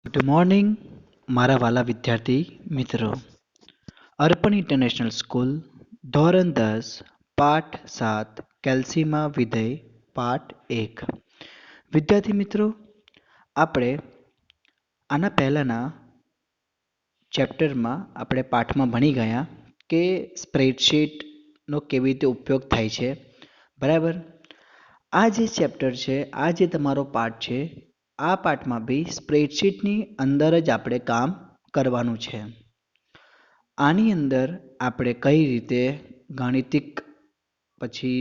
Good morning મારા વાલા વિદ્યાર્થી મિત્રો. અર્પણ ઇન્ટરનેશનલ સ્કૂલ ધોરણ 10 પાઠ 7 કેલ્સીમાં વિધેય પાઠ 1. વિદ્યાર્થી મિત્રો, આપણે આના પહેલાંના ચેપ્ટરમાં આપણે પાઠમાં ભણી ગયા કે સ્પ્રેડશીટનો કેવી રીતે ઉપયોગ થાય છે. બરાબર. આ જે ચેપ્ટર છે, આ જે તમારો પાઠ છે, આ પાઠમાં બી સ્પ્રેડશીટની અંદર જ આપણે કામ કરવાનું છે. આની અંદર આપણે કઈ રીતે ગાણિતિક, પછી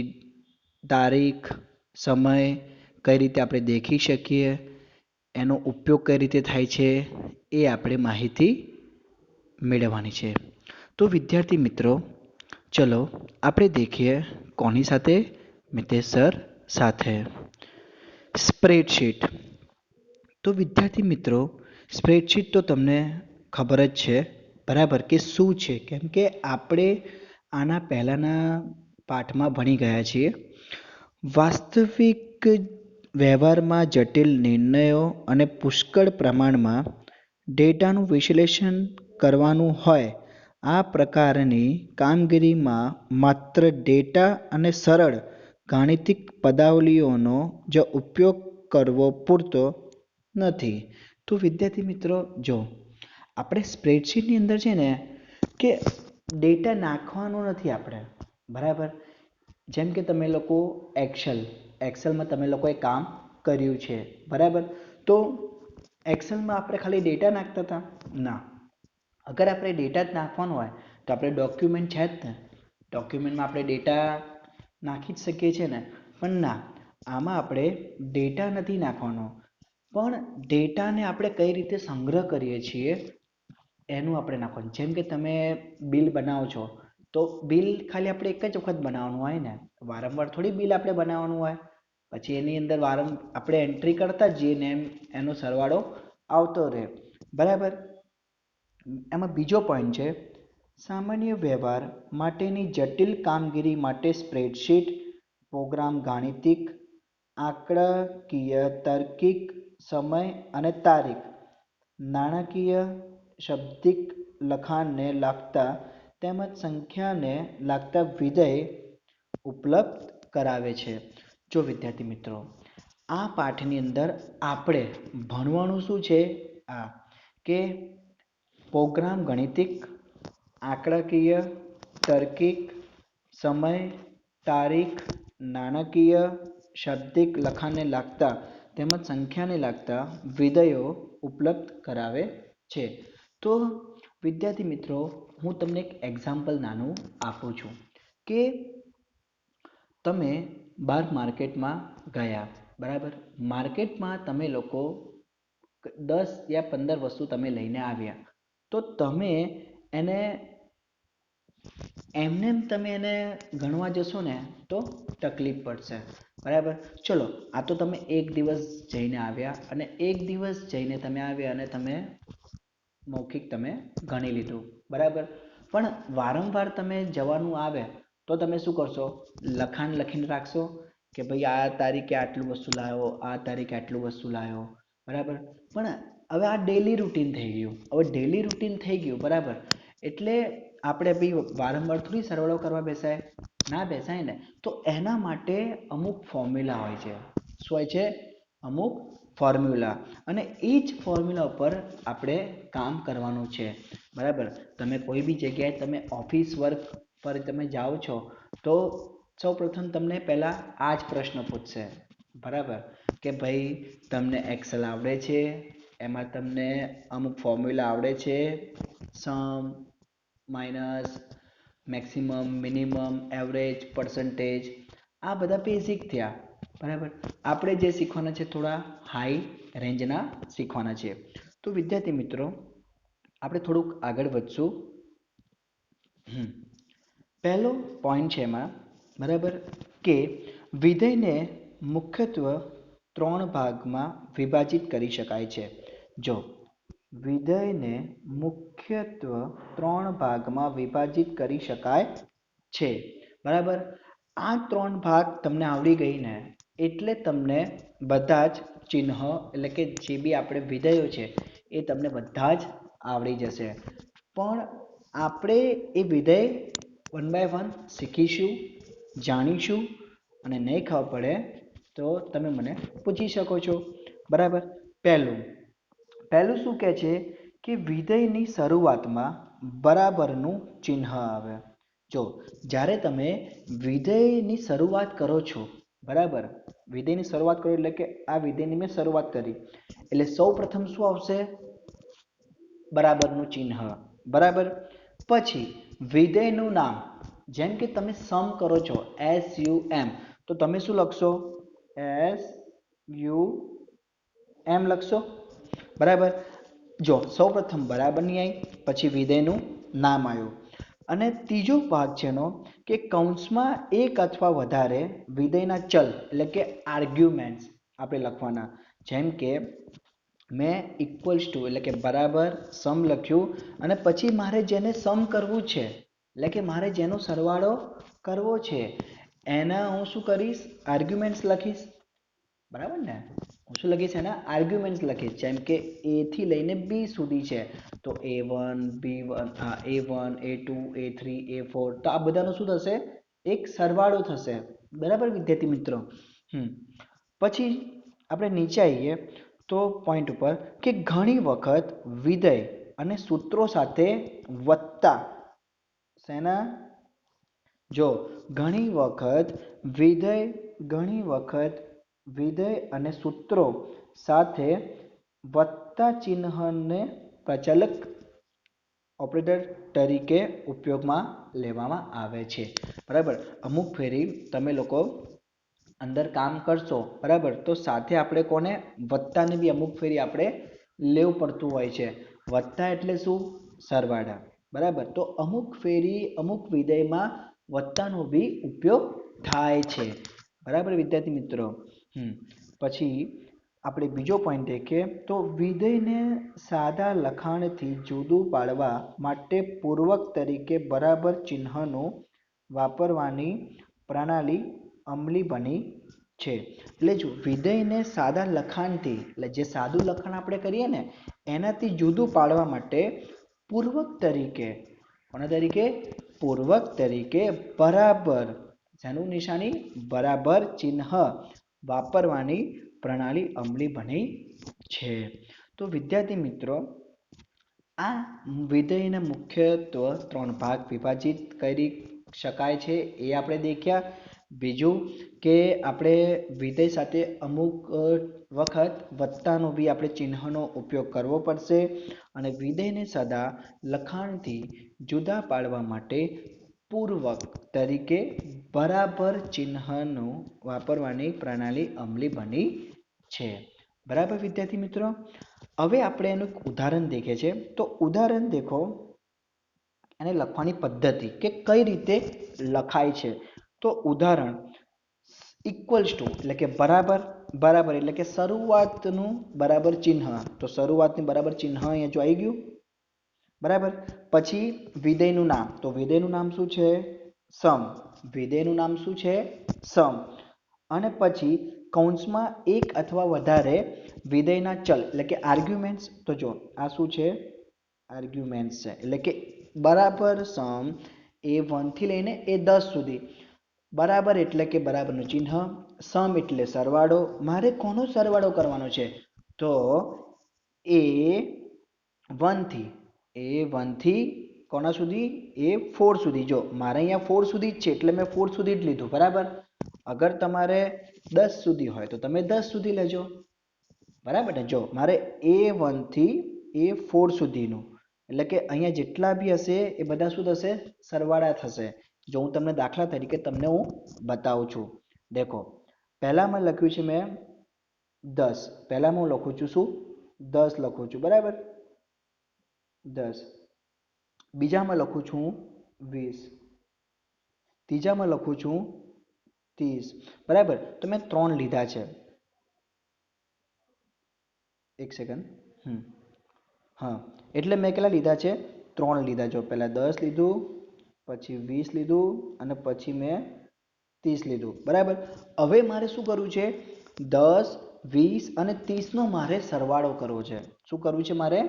તારીખ, સમય કઈ રીતે આપણે દેખી શકીએ, એનો ઉપયોગ કઈ રીતે થાય છે, એ આપણે માહિતી મેળવવાની છે. તો વિદ્યાર્થી મિત્રો, ચલો આપણે દેખીએ કોની સાથે? મિતેશ સર સાથે. સ્પ્રેડશીટ. તો વિદ્યાર્થી મિત્રો, સ્પ્રેડશીટ તો તમને ખબર જ છે, બરાબર, કે શું છે, કેમ કે આપણે આના પહેલાંના પાઠમાં ભણી ગયા છીએ. વાસ્તવિક વ્યવહારમાં જટિલ નિર્ણયો અને પુષ્કળ પ્રમાણમાં ડેટાનું વિશ્લેષણ કરવાનું હોય, આ પ્રકારની કામગીરીમાં માત્ર ડેટા અને સરળ ગાણિતિક પદાવલીઓનો જ ઉપયોગ કરવો પૂરતો નથી. તો વિદ્યાર્થી મિત્રો, જો આપણે સ્પ્રેડશીટની અંદર છે ને કે ડેટા નાખવાનો નથી આપણે, બરાબર. જેમ કે તમે લોકો એક્સેલમાં તમે લોકોએ કામ કર્યું છે, બરાબર. તો એક્સેલમાં આપણે ખાલી ડેટા નાખતા હતા? ના. અગર આપણે ડેટા જ નાખવાનો હોય તો આપણે ડોક્યુમેન્ટ છે જ ને, ડોક્યુમેન્ટમાં આપણે ડેટા નાખી જ શકીએ છીએ ને. પણ ના, આમાં આપણે ડેટા નથી નાખવાનો, પણ ડેટાને આપણે કઈ રીતે સંગ્રહ કરીએ છીએ એનું આપણે નાખવાનું. જેમ કે તમે બિલ બનાવો છો, તો બિલ ખાલી આપણે એક જ વખત બનાવવાનું હોય ને, વારંવાર થોડી બિલ આપણે બનાવવાનું હોય. પછી એની અંદર આપણે એન્ટ્રી કરતા જઈએ ને એનો સરવાળો આવતો રહે, બરાબર. એમાં બીજો પોઈન્ટ છે, સામાન્ય વ્યવહાર માટેની જટિલ કામગીરી માટે સ્પ્રેડશીટ પ્રોગ્રામ ગાણિતિક, આંકડાકીય, તાર્કિક, સમય અને તારીખ, નાણાકીય, શાબ્દિક લખાણને લાગતા તેમજ સંખ્યાને લાગતા વિધેય ઉપલબ્ધ કરાવે છે. જો વિદ્યાર્થી મિત્રો, આ પાઠની અંદર આપણે ભણવાનું શું છે? આ કે પ્રોગ્રામ ગાણિતિક, આંકડાકીય, તાર્કિક, સમય, તારીખ, નાણાકીય, શાબ્દિક લખાણને લાગતા તેમજ સંખ્યાને લાગતા વિધેયો ઉપલબ્ધ કરાવે છે. તો વિદ્યાર્થી મિત્રો, હું તમને એક એક્ઝામ્પલ નાનું આપું છું કે તમે બહાર માર્કેટમાં ગયા, બરાબર. માર્કેટમાં તમે લોકો 10 યા 15 વસ્તુ તમે લઈને આવ્યા, તો તમે એને એમને તમે એને ગણવા જશો ને તો તકલીફ પડશે, બરાબર. ચલો, આ તો તમે એક દિવસ જઈને આવ્યા અને એક દિવસ જઈને તમે આવ્યા અને તમે મૌખિક તમે ગણી લીધું, બરાબર. પણ વારંવાર તમે જવાનું આવે તો તમે શું કરશો? લખાણ લખીને રાખશો કે ભાઈ આ તારીખે આટલું વસ્તુ લાવ્યો, આ તારીખે આટલું વસ્તુ લાવ્યો, બરાબર. પણ હવે આ ડેલી રૂટીન થઈ ગયું. હવે ડેલી રૂટીન થઈ ગયું, બરાબર. એટલે આપણે બી વારંવાર થોડી સરવાળો કરવા બેસાય? ના બેસાય ને. તો એના માટે અમુક ફોર્મ્યુલા હોય છે. શું હોય છે? અમુક ફોર્મ્યુલા. અને એ જ ફોર્મ્યુલા ઉપર આપણે કામ કરવાનું છે, બરાબર. તમે કોઈ બી જગ્યાએ તમે ઓફિસ વર્ક પર તમે જાઓ છો તો સૌપ્રથમ તમને પહેલાં આ જ પ્રશ્ન પૂછશે, બરાબર, કે ભાઈ તમને એક્સેલ આવડે છે? એમાં તમને અમુક ફોર્મ્યુલા આવડે છે? Sum, minus, maximum, minimum, average, percentage, આ બધા બેઝિક થયા, બરાબર. આપણે જે શીખવાના છે થોડા હાઈ રેન્જના શીખવાના છે. તો વિદ્યાર્થી મિત્રો, આપણે થોડુંક આગળ વધશું. પહેલો પોઈન્ટ છે એમાં, બરાબર, કે વિધેયને મુખ્યત્વે 3 ભાગમાં વિભાજિત કરી શકાય છે. જો વિધેયને મુખ્યત્વે 3 ભાગમાં વિભાજિત કરી શકાય છે, બરાબર. આ 3 ભાગ તમને આવડી ગઈ ને એટલે તમને બધા જ ચિહ્ન એટલે કે જે બી આપણે વિધેયો છે એ તમને બધા જ આવડી જશે. પણ આપણે એ વિધેય વન બાય વન શીખીશું, જાણીશું, અને નહીં ખબર પડે તો તમે મને પૂછી શકો છો. બરાબર. પહેલું પહેલું શું કહે છે કે વિધેયની શરૂઆતમાં બરાબરનું ચિહ્ન આવે. જો જ્યારે તમે વિધેયની શરૂઆત કરો છો, બરાબર, વિધેયની શરૂઆત કરો એટલે કે આ વિધેયની મેં શરૂઆત કરી એટલે સૌ પ્રથમ શું આવશે? બરાબરનું ચિહ્ન. બરાબર. પછી વિધેયનું નામ, જેમ કે તમે સમ કરો છો SUM, તો તમે શું લખશો? SUM લખશો. બરાબર. જો સૌ પ્રથમ બરાબરની આવી, પછી વિધેયનું નામ આવ્યું. અને ત્રીજો ભાગ છે એનો કે કૌંસમાં એક અથવા વધારે વિધેયના ચલ એટલે કે આર્ગ્યુમેન્ટ્સ આપણે લખવાના. જેમ કે મેં ઇક્વલ્સ ટુ એટલે કે બરાબર સમ લખ્યું, અને પછી મારે જેને સમ કરવું છે એટલે કે મારે જેનો સરવાળો કરવો છે એના હું શું કરીશ? આર્ગ્યુમેન્ટ્સ લખીશ. બરાબર ને? હું શું લખીશ? એના આર્ગ્યુમેન્ટ્સ લખીશ. જેમ કે A થી લઈને B સુધી છે તો A1 B1 A1 A2 A3 A4, તો આ બધાનો શું થશે? એક સરવાળો થશે. બરાબર વિદ્યાર્થી મિત્રો? પછી આપણે નીચે આવીએ તો પોઈન્ટ ઉપર કે ઘણી વખત વિધેય અને સૂત્રો સાથે વત્તા શેના? જો ઘણી વખત વિધેય અને સૂત્રો સાથે વત્તા ચિહ્નને પ્રચાલક ઓપરેટર તરીકે ઉપયોગમાં લેવામાં આવે છે. બરાબર. અમુક ફેરી તમે લોકો અંદર કામ કરશો, બરાબર, તો સાથે આપણે કોને? વત્તાને બી અમુક ફેરી આપણે લેવું પડતું હોય છે. વત્તા એટલે શું? સરવાળા. બરાબર. તો અમુક ફેરી અમુક વિધેયમાં વત્તાનો બી ઉપયોગ થાય છે. બરાબર વિદ્યાર્થી મિત્રો? પછી આપણે બીજો પોઈન્ટ દેખીએ તો વિધેયને સાદા લખાણથી જુદું પાડવા માટે પૂર્વક તરીકે બરાબર ચિહ્નનો વાપરવાની પ્રણાલી અમલી બની છે. એટલે જો વિધેયને સાદા લખાણથી એટલે જે સાદું લખાણ આપણે કરીએ ને એનાથી જુદું પાડવા માટે પૂર્વક તરીકે, કોના તરીકે? પૂર્વક તરીકે બરાબર, જેનું નિશાની બરાબર ચિહ્ન વાપરવાની પ્રણાલી અમલી બની છે. તો વિદ્યાર્થી મિત્રો, આ વિધેયને મુખ્યત્વે 3 ભાગ વિભાજિત કરી શકાય છે એ આપણે દેખ્યા. બીજું કે આપણે વિધેય સાથે અમુક વખત વત્તાનો બી આપણે ચિહ્નનો ઉપયોગ કરવો પડશે, અને વિધેયને સાદા લખાણથી જુદા પાડવા માટે પૂર્વક તરીકે બરાબર ચિહ્નનો વાપરવાની પ્રણાલી અમલી બની છે. બરાબર વિદ્યાર્થી મિત્રો? હવે આપણે એનું ઉદાહરણ દેખીએ છીએ. તો ઉદાહરણ દેખો, એને લખવાની પદ્ધતિ કે કઈ રીતે લખાય છે. તો ઉદાહરણ ઇક્વલ્સ ટુ એટલે કે બરાબર, બરાબર એટલે કે શરૂઆતનું બરાબર ચિહ્ન, તો શરૂઆતનું બરાબર ચિહ્ન અહીંયા જો આવી ગયું. બરાબર. પછી વિધેયનું નામ, તો વિધેયનું નામ શું છે? સમ. વિધેયનું નામ શું છે? સમ. અને પછી કૌંસમાં એક અથવા વધારે વિધેયના ચલ એટલે કે આર્ગ્યુમેન્ટ્સ, તો જો આ શું છે? આર્ગ્યુમેન્ટ્સ છે. એટલે કે બરાબર સમ A1 થી લઈને A10 સુધી. બરાબર એટલે કે બરાબરનું ચિહ્ન, સમ એટલે સરવાળો. મારે કોનો સરવાળો કરવાનો છે? તો A1 થી કોના સુધી? A4 સુધી. જો મારે અહીંયા 4 સુધી જ છે એટલે મેં 4 સુધી જ લીધું. બરાબર. અગર તમારે 10 સુધી હોય તો તમે 10 સુધી લેજો. બરાબર ને? જો મારે A1 થી A4 સુધીનું એટલે કે અહીંયા જેટલા બી હશે એ બધા શું થશે? સરવાળા થશે. જો હું તમને દાખલા તરીકે તમને હું બતાવું છું. દેખો, પહેલામાં લખ્યું છે મેં 10. પહેલામાં હું લખું છું શું? 10 લખું છું. બરાબર? 10. બીજામાં લખું છું 20. ત્રીજામાં લખું છું 30. બરાબર. તો મેં 3 લીધા છે. એક સેકન્ડ. હા, એટલે મેં કેટલા લીધા છે? 3 લીધા. જો પહેલાં 10 લીધું, પછી 20 લીધું, અને પછી મેં 30 લીધું. બરાબર. હવે મારે શું કરવું છે? 10 20 અને 30નો મારે સરવાળો કરવો છે. શું કરવું છે? મારે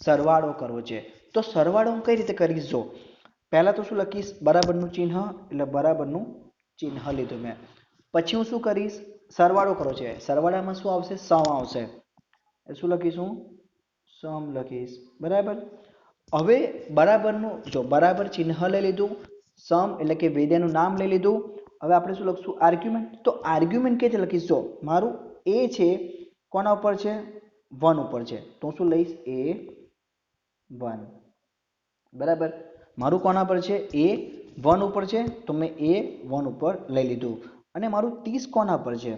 સરવાળો કરવો છે. તો સરવાળો હું કઈ રીતે કરીશ? જો પહેલાં તો શું લખીશ? બરાબરનું ચિહ્ન, એટલે બરાબરનું ચિહ્ન લીધું મેં. પછી હું શું કરીશ? સરવાળો કરવો છે. સરવાળામાં શું આવશે? સમ આવશે. શું લખીશું? સમ લખીશ. બરાબર. હવે બરાબરનું જો બરાબર ચિહ્ન લઈ લીધું, સમ એટલે કે વિધેયનું નામ લઈ લીધું. હવે આપણે શું લખશું? આર્ગ્યુમેન્ટ. તો આર્ગ્યુમેન્ટ કેવી રીતે લખીશ? જો મારું એ છે કોના ઉપર છે? 1 ઉપર છે. તો હું શું લઈશ? A1. બરાબર. મારું કોના પર છે? A1 ઉપર છે, તો મેં A1 ઉપર લઈ લીધું. અને મારું 30 કોના પર છે?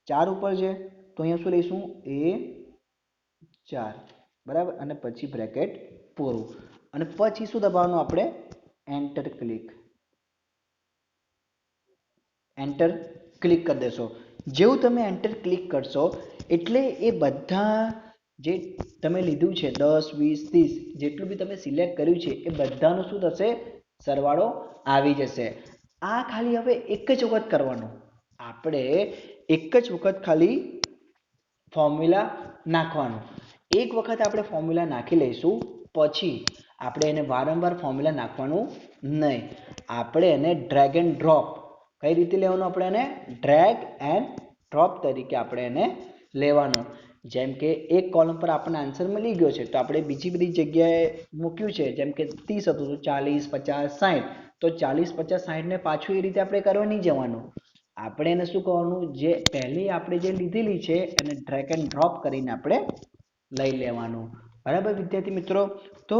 4 ઉપર છે, તો અહીંયા શું લઈશું? A4. બરાબર. અને પછી બ્રેકેટ પૂરું. અને પછી શું દબાવવાનું આપણે? Enter click. એન્ટર ક્લિક કરી દેશો. જેવું તમે એન્ટર ક્લિક કરશો એટલે એ બધા જે તમે લીધું છે 10, 20, 30 જેટલું બી તમે સિલેક્ટ કર્યું છે એ બધાનું શું થશે? સરવાળો આવી જશે. આ ખાલી હવે એક જ વખત કરવાનું. આપણે એક જ વખત ખાલી ફોર્મ્યુલા નાખવાનું. એક વખત આપણે ફોર્મ્યુલા નાખી લઈશું, પછી આપણે એને વારંવાર ફોર્મ્યુલા નાખવાનું નહીં. આપણે એને ડ્રેગ એન્ડ ડ્રોપ. કઈ રીતે લેવાનું? આપણે એને ડ્રેગ એન્ડ ડ્રોપ તરીકે આપણે એને લેવાનું. જેમ કે એક કોલમ પર આપણને આન્સર મળી ગયો છે, તો આપણે બીજી બધી જગ્યાએ મૂક્યું છે. જેમ કે 30 હતું તો 40, 50, 60. તો 40, 50, 60 ને પાછું એ રીતે આપણે કરવા નહીં જવાનું. આપણે એને શું કરવાનું? જે પહેલી આપણે જે લીધેલી છે એને ડ્રેગ એન્ડ ડ્રોપ કરીને આપણે લઈ લેવાનું. બરાબર વિદ્યાર્થી મિત્રો? તો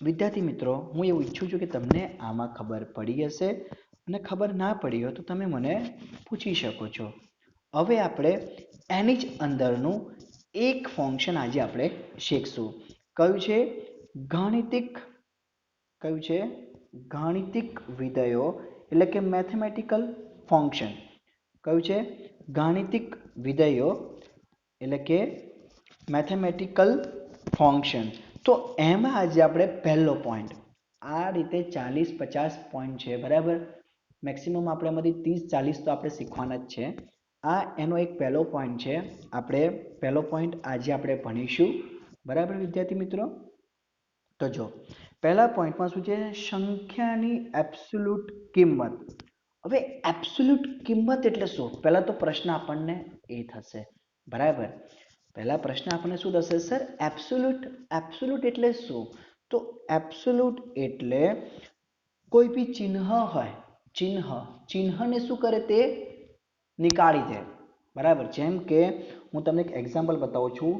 વિદ્યાર્થી મિત્રો, હું એવું ઈચ્છું છું કે તમને આમાં ખબર પડી હશે, અને ખબર ના પડી હોય તો તમે મને પૂછી શકો છો. હવે આપણે એની જ અંદરનું એક ફંક્શન આજે આપણે શીખશું. કયું છે? ગાણિતિક. કયું છે? ગાણિતિક વિધેયો, એટલે કે મેથેમેટિકલ ફંક્શન. કયું છે? ગાણિતિક વિધેયો એટલે કે મેથેમેટિકલ ફંક્શન. તો એમાં આજે આપણે પહેલો પોઈન્ટ આ રીતે 40-50 પોઈન્ટ છે. બરાબર. મેક્સિમમ આપણે એમાંથી 30-40 તો આપણે શીખવાના જ છે. આ એનો એક પહેલો પોઈન્ટ છે. આપણે પહેલો પોઈન્ટ આજે આપણે ભણીશું. બરાબર વિદ્યાર્થી મિત્રો? તો જો પહેલા પોઈન્ટમાં શું છે? સંખ્યાની એબ્સોલ્યુટ કિંમત. હવે એબ્સોલ્યુટ કિંમત એટલે શું? પહેલા તો પ્રશ્ન આપણને એ થશે. બરાબર. પહેલા પ્રશ્ન આપણને શું થશે? સર એબ્સોલ્યુટ, એબ્સોલ્યુટ એટલે શું? તો એબ્સોલ્યુટ એટલે કોઈ બી ચિહ્ન હોય, ચિહ્નને શું કરે? તે નીકાળી દે. બરાબર. જેમ કે હું તમને એક એક્ઝામ્પલ બતાવું છું,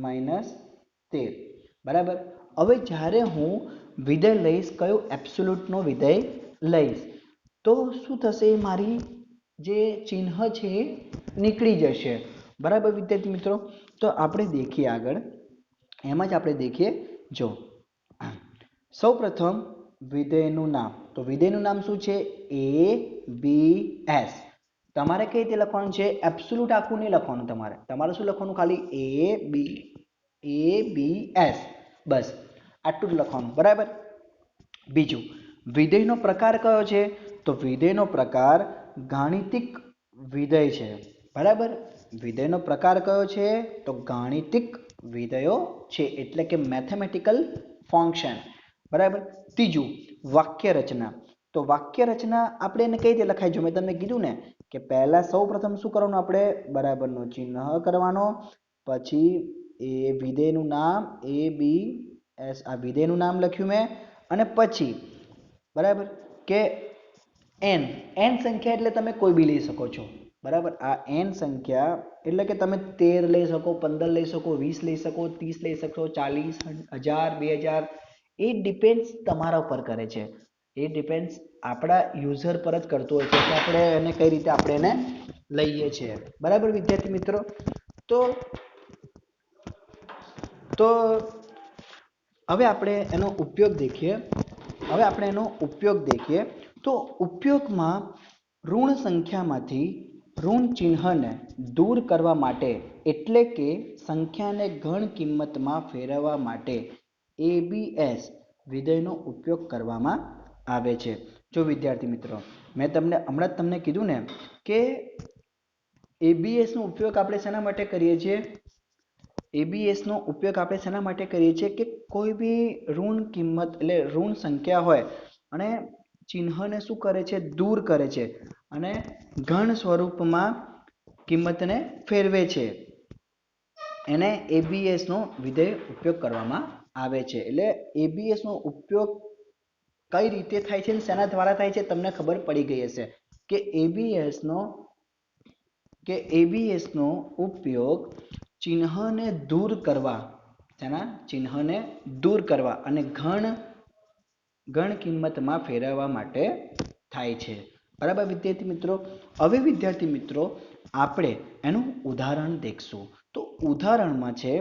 -13. બરાબર. હવે જ્યારે હું વિધેય લઈશ, કયું? એબ્સોલ્યુટનો વિધેય લઈશ, તો શું થશે? મારી જે ચિહ્ન છે એ નીકળી જશે. બરાબર વિદ્યાર્થી મિત્રો? તો આપણે દેખીએ આગળ. એમાં જ આપણે દેખીએ. જો સૌ પ્રથમ વિધેયનું નામ. તો વિધેયનું નામ શું છે? ABS. તમારે કઈ રીતે લખવાનું છે? એબ્સોલ્યુટ આખું નહીં લખવાનું. તમારે શું લખવાનું? ખાલી ABS. બસ આટલું જ લખવાનું. બરાબર. બીજું, વિધેયનો પ્રકાર કયો છે? તો વિધેયનો પ્રકાર ગાણિતિક વિધેય છે. બરાબર. વિધેયનો પ્રકાર કયો છે? તો ગાણિતિક વિધેયો છે, એટલે કે મેથેમેટિકલ ફંક્શન. બરાબર. ત્રીજું, વાક્ય રચના. તો વાક્ય રચના આપણે એને કઈ રીતે લખાય? જો મેં તમને કીધું ને કે પહેલા સૌ પ્રથમ શું કરવાનું? આપણે બરાબરનો ચિહ્ન કરવાનો, પછી એ વિધેયનું નામ ABS, આ વિધેયનું નામ લખ્યું મેં, અને પછી બરાબર કે n સંખ્યા એટલે તમે કોઈ બી લઈ શકો છો. બરાબર. આ n સંખ્યા એટલે કે તમે 13 લઈ શકો, 15 લઈ શકો, 20 લઈ શકો, 30 લઈ શકો, 40, 1000, 2000. એ ડિપેન્ડ્સ તમારા ઉપર કરે છે. એ ડિપેન્ડ્સ આપણા યુઝર પર જ કરતું હોય છે કે આપણે એને કઈ રીતે આપણે એને લઈએ છીએ. બરાબર વિદ્યાર્થી મિત્રો? તો હવે આપણે એનો ઉપયોગ દેખીએ. તો ઉપયોગમાં ઋણ સંખ્યામાંથી ઋણ ચિહ્નને દૂર કરવા માટે, એટલે કે સંખ્યાને ધન કિંમતમાં ફેરવવા માટે ABS વિધેયનો ઉપયોગ કરવામાં આવે છે. જો વિદ્યાર્થી મિત્રો, મેં હમણાં જ તમને કીધું ને કે એબીએસ નો ઉપયોગ આપણે શેના માટે કરીએ છીએ? એબીએસ નો ઉપયોગ આપણે શેના માટે કરીએ છીએ કે કોઈ બી ઋણ કિંમત એટલે ઋણ સંખ્યા હોય અને ચિહ્નને શું કરે છે? દૂર કરે છે અને ઘન સ્વરૂપમાં કિંમતને ફેરવે છે, એને એબીએસ નો વિધેય ઉપયોગ કરવામાં આવે છે. એટલે એબીએસ નો ઉપયોગ કઈ રીતે થાય છે, શેના દ્વારા થાય છે તમને ખબર પડી ગઈ હશે કે એબીએસ નો ઉપયોગ ચિહ્નને દૂર કરવા, તેના ચિહ્નને દૂર કરવા અને ગણ કિંમતમાં ફેરવવા માટે થાય છે. બરાબર વિદ્યાર્થી મિત્રો? હવે વિદ્યાર્થી મિત્રો આપણે એનું ઉદાહરણ દેખશું. તો ઉદાહરણમાં છે,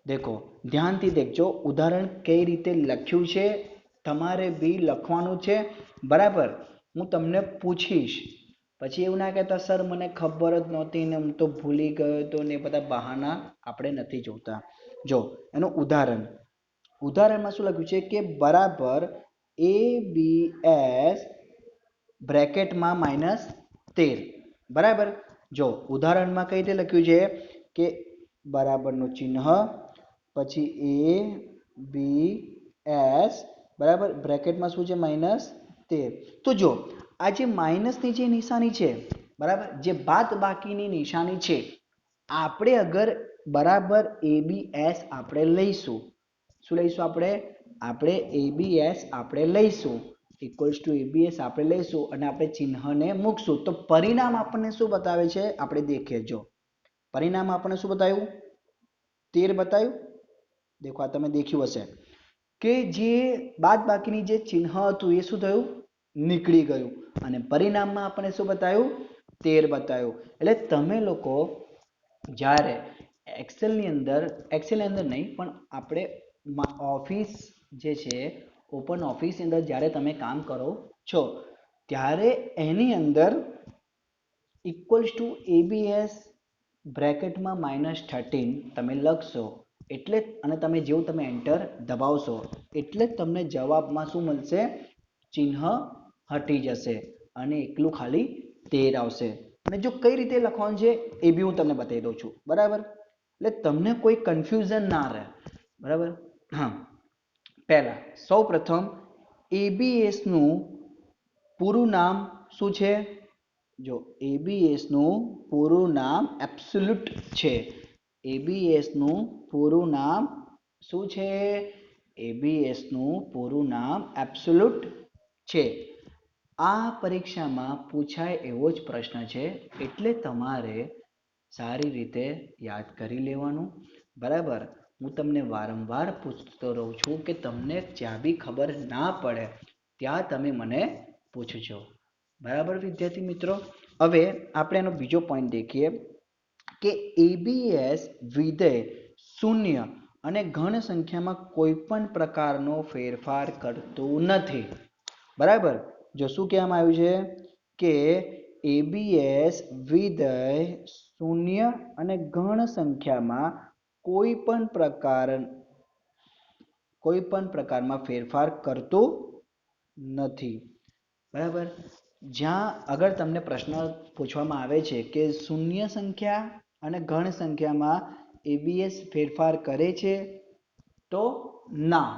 દેખો ધ્યાનથી દેખજો, ઉદાહરણ કઈ રીતે લખ્યું છે તમારે બી લખવાનું છે. બરાબર, હું તમને પૂછીશ, પછી એવું ના કહેતા સર મને ખબર જ નહોતી ને હું તો ભૂલી ગયો તો ને બધા બહાના આપણે નથી જોતા. જો એનું ઉદાહરણમાં શું લખ્યું છે કે બરાબર ABS બ્રેકેટમાં -13. બરાબર, જો ઉદાહરણમાં કઈ રીતે લખ્યું છે કે બરાબરનું ચિહ્ન પછી ABS બરાબર બ્રેકેટમાં શું છે? -13. તો જો આ જે માઇનસની જે નિશાની છે, બરાબર, જે બાદ બાકીની નિશાની છે, આપણે અગર બરાબર ABS આપણે લઈશું, શું લઈશું આપણે ABS આપણે લઈશું ઇક્વલ્સ ટુ ABS આપણે લઈશું અને આપણે ચિહ્નને મૂકશું તો પરિણામ આપણને શું બતાવે છે? આપણે દેખીએ, જો પરિણામ આપણને શું બતાવ્યું? 13 બતાવ્યું. દેખો આ તમે દેખ્યું હશે કે જે બાદ બાકીની જે ચિહ્ન હતું એ શું થયું? નીકળી ગયું અને પરિણામમાં આપણને શું બતાવ્યું? 13 બતાવ્યું. એટલે તમે લોકો જ્યારે એક્સેલની અંદર નહીં પણ આપણે ઓફિસ જે છે ઓપન ઓફિસની અંદર જ્યારે તમે કામ કરો છો ત્યારે એની અંદર ઇક્વલ્સ ટુ ABS બ્રેકેટમાં -13 તમે લખશો એટલે અને તમે જેવું તમે એન્ટર દબાવશો એટલે તમને જવાબમાં શું મળશે? ચિહ્ન હટી જશે અને એકલું ખાલી 13 આવશે. અને જો કઈ રીતે લખવાનું છે એ બી હું તમને બતાવી દઉં છું. બરાબર, એટલે તમને કોઈ કન્ફ્યુઝન ના રહે. બરાબર, હા, પહેલા સૌ પ્રથમ ABS નું પૂરું નામ શું છે? જો ABS નું પૂરું નામ એબ્સોલ્યુટ છે. ABS નું પૂરું નામ શું છે? ABS નું પૂરું નામ એબ્સોલ્યુટ છે. આ પરીક્ષામાં પૂછાય એવો જ પ્રશ્ન છે એટલે તમારે સારી રીતે યાદ કરી લેવાનું. બરાબર, હું તમને વારંવાર પૂછતો રહું છું કે તમને જ્યાં બી ખબર ના પડે ત્યાં તમે મને પૂછજો. બરાબર વિદ્યાર્થી મિત્રો? હવે આપણે એનો બીજો પોઈન્ટ દેખીએ કે ABS વિધેય શૂન્ય અને ઘન સંખ્યામાં કોઈ પણ પ્રકારનો ફેરફાર કરતું નથી. બરાબર, જો શું કહેવામાં આવ્યું છે કે ABS વિધેય શૂન્ય અને ઘન સંખ્યામાં કોઈ પણ પ્રકારમાં ફેરફાર કરતું નથી. બરાબર, જ્યાં અગર તમને પ્રશ્ન પૂછવામાં આવે છે કે શૂન્ય સંખ્યા અને ઘન સંખ્યામાં ABS ફેરફાર કરે છે તો ના,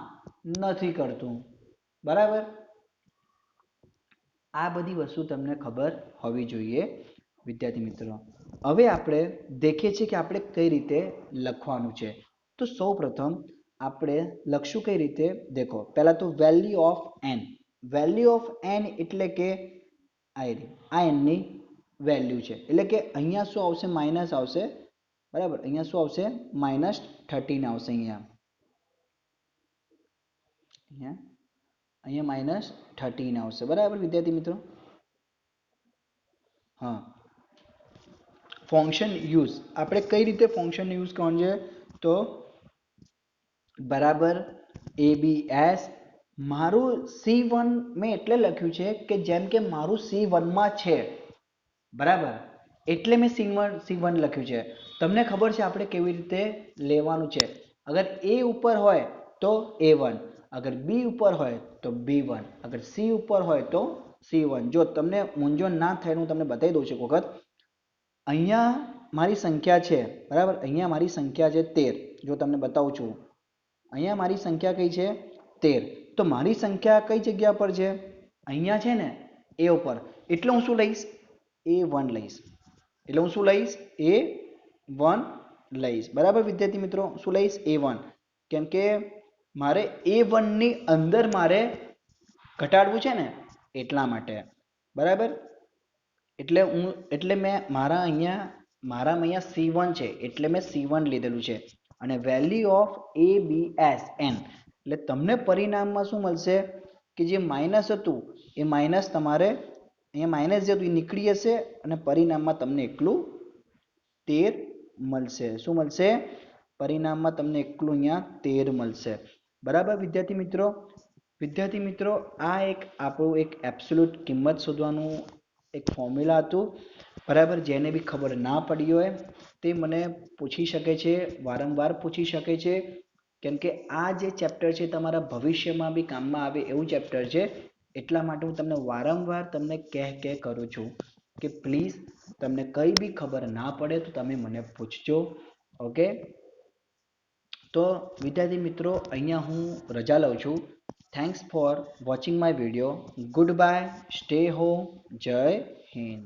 નથી કરતું. બરાબર, આ બધી વસ્તુ તમને ખબર હોવી જોઈએ વિદ્યાર્થી મિત્રો. હવે આપણે દેખીએ છીએ કે આપણે કઈ રીતે લખવાનું છે. તો સૌ પ્રથમ આપણે લખશું કઈ રીતે? દેખો પહેલા તો વેલ્યુ ઓફ n એટલે કે આ n ની વેલ્યુ છે એટલે કે અહીંયા શું આવશે? માઇનસ આવશે. બરાબર, અહીંયા શું આવશે? -13 આવશે. અહીંયા -13 આવશે. બરાબર વિદ્યાર્થી મિત્રો? હા, ફંક્શન યુઝ આપણે કઈ રીતે ફંક્શન યુઝ કરવાનું છે? તો બરાબર ABS મારું C1 મેં એટલે લખ્યું છે કે જેમ કે મારું C1 માં છે. બરાબર, એટલે મેં C1 લખ્યું છે. તમને ખબર છે આપણે કેવી રીતે લેવાનું છે? અગર A ઉપર હોય તો A1, અગર B ઉપર હોય તો B1, અગર C ઉપર હોય તો C1. જો તમને મૂંઝવણ ના થાય હું તમને બતાવી દઉં છું એક વખત. અહીંયા મારી સંખ્યા છે, બરાબર, અહીંયા મારી સંખ્યા છે 13. જો તમને બતાવું છું, અહીંયા મારી સંખ્યા કઈ છે 13. તો મારી સંખ્યા કઈ જગ્યા પર છે? અહીંયા છે ને, એ ઉપર. એટલે હું શું લઈશ? A1 લઈશ. એટલે હું શું લઈશ? A1 લઈશ. બરાબર વિદ્યાર્થી મિત્રો, શું લઈશ? A1. કેમ કે મારે A1 ની અંદર મારે ઘટાડવું છે ને, એટલા માટે. બરાબર, એટલે મેં મારામાં અહીંયા C1 છે, એટલે મેં C1 લીધેલું છે. અને વેલ્યુ ઓફ ABSN, એટલે તમને પરિણામમાં શું મળશે કે જે માઇનસ હતું એ માઇનસ તમારે અહીંયા માઇનસ જે હતું એ નીકળી જશે અને પરિણામમાં તમને એકલું 13 મળશે. શું મળશે? પરિણામમાં તમને એકલું અહીંયા 13 મળશે. બરાબર વિદ્યાર્થી મિત્રો, આ આપણું એક એબ્સોલ્યુટ કિંમત શોધવાનું એક ફોર્મ્યુલા હતું. બરાબર, જેને બી ખબર ના પડી હોય તે મને પૂછી શકે છે, વારંવાર પૂછી શકે છે. કેમ કે આ જે ચેપ્ટર છે તમારા ભવિષ્યમાં બી કામમાં આવે એવું ચેપ્ટર છે. એટલા માટે હું તમને વારંવાર તમને કહે કરું છું કે પ્લીઝ તમને કંઈ બી ખબર ના પડે તો તમે મને પૂછજો. ઓકે, તો વિદ્યાર્થી મિત્રો, અહીંયા હું રજા લઉં છું. Thanks for watching my video. Good bye, stay home, જય હિન્દ.